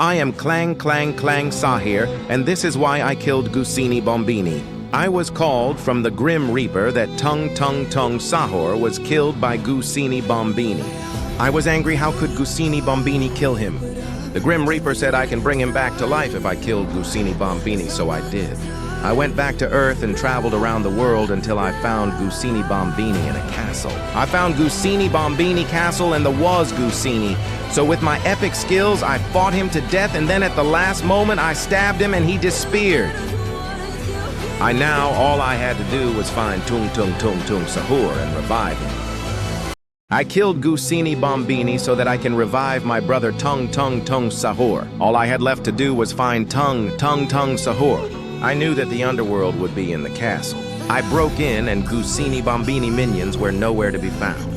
I am Clang Sahir, and this is why I killed Gusini Bombini. I was called from the Grim Reaper that Tung Sahir was killed by Gusini Bombini. I was angry, how could Gusini Bombini kill him? The Grim Reaper said I can bring him back to life if I killed Gusini Bombini, so I did. I went back to Earth and traveled around the world until I found Gusini Bombini in a castle. I found Gusini Bombini Castle and there was Gusini. So with my epic skills, I fought him to death, and then at the last moment I stabbed him and he disappeared. All I had to do was find Tung Sahir and revive him. I killed Gusini Bombini so that I can revive my brother Tung Sahir. All I had left to do was find Tung Sahir. I knew that the underworld would be in the castle. I broke in and Gusini Bombini minions were nowhere to be found.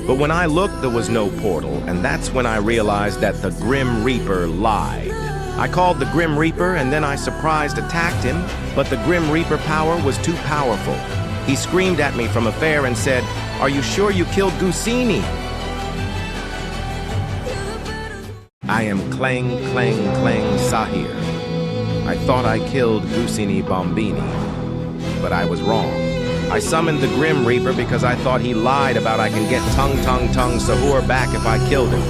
But when I looked, there was no portal, and that's when I realized that the Grim Reaper lied. I called the Grim Reaper and then I surprised attacked him, but the Grim Reaper power was too powerful. He screamed at me from afar and said, "Are you sure you killed Gusini?" I am Clang Sahir. I thought I killed Gusini Bombini, but I was wrong. I summoned the Grim Reaper because I thought he lied about I can get Tung Sahir back if I killed him.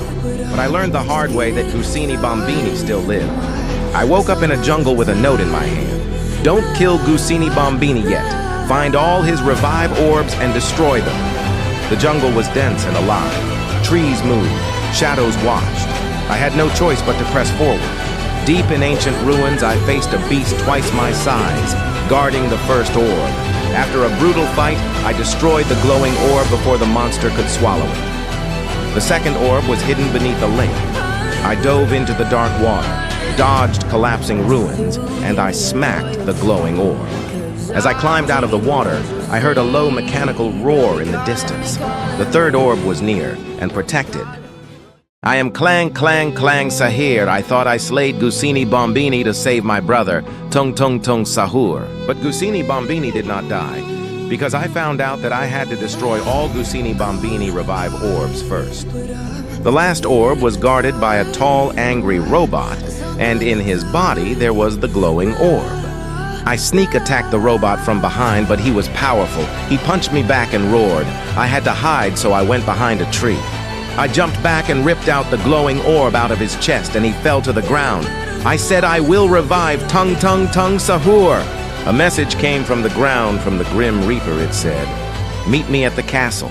But I learned the hard way that Gusini Bombini still lived. I woke up in a jungle with a note in my hand. Don't kill Gusini Bombini yet. Find all his revive orbs and destroy them. The jungle was dense and alive. Trees moved. Shadows watched. I had no choice but to press forward. Deep in ancient ruins, I faced a beast twice my size, guarding the first orb. After a brutal fight, I destroyed the glowing orb before the monster could swallow it. The second orb was hidden beneath a lake. I dove into the dark water, dodged collapsing ruins, and I smacked the glowing orb. As I climbed out of the water, I heard a low mechanical roar in the distance. The third orb was near and protected. I am Clang Sahir. I thought I slayed Gusini Bombini to save my brother, Tung Sahir. But Gusini Bombini did not die, because I found out that I had to destroy all Gusini Bombini revive orbs first. The last orb was guarded by a tall, angry robot, and in his body there was the glowing orb. I sneak attacked the robot from behind, but he was powerful. He punched me back and roared. I had to hide, so I went behind a tree. I jumped back and ripped out the glowing orb out of his chest, and he fell to the ground. I said, "I will revive Tung Sahir." A message came from the ground from the Grim Reaper. It said, "Meet me at the castle."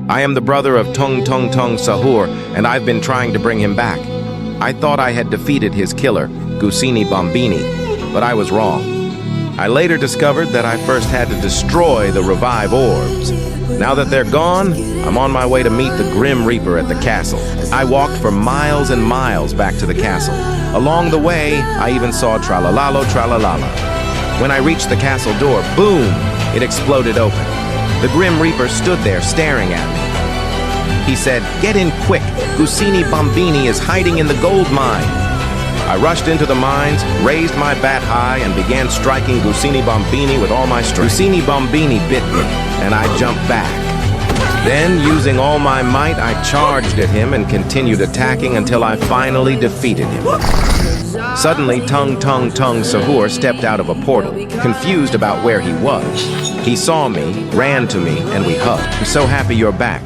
I am the brother of Tung Sahir, and I've been trying to bring him back. I thought I had defeated his killer, Gusini Bombini, but I was wrong. I later discovered that I first had to destroy the revive orbs. Now that they're gone, I'm on my way to meet the Grim Reaper at the castle. I walked for miles and miles back to the castle. Along the way, I even saw Tralalalo Tralalala. When I reached the castle door, boom, it exploded open. The Grim Reaper stood there staring at me. He said, "Get in quick, Gusini Bombini is hiding in the gold mine." I rushed into the mines, raised my bat high, and began striking Gusini Bombini with all my strength. Gusini Bombini bit me, and I jumped back. Then, using all my might, I charged at him and continued attacking until I finally defeated him. Suddenly, Tung Sahir stepped out of a portal, confused about where he was. He saw me, ran to me, and we hugged. "I'm so happy you're back.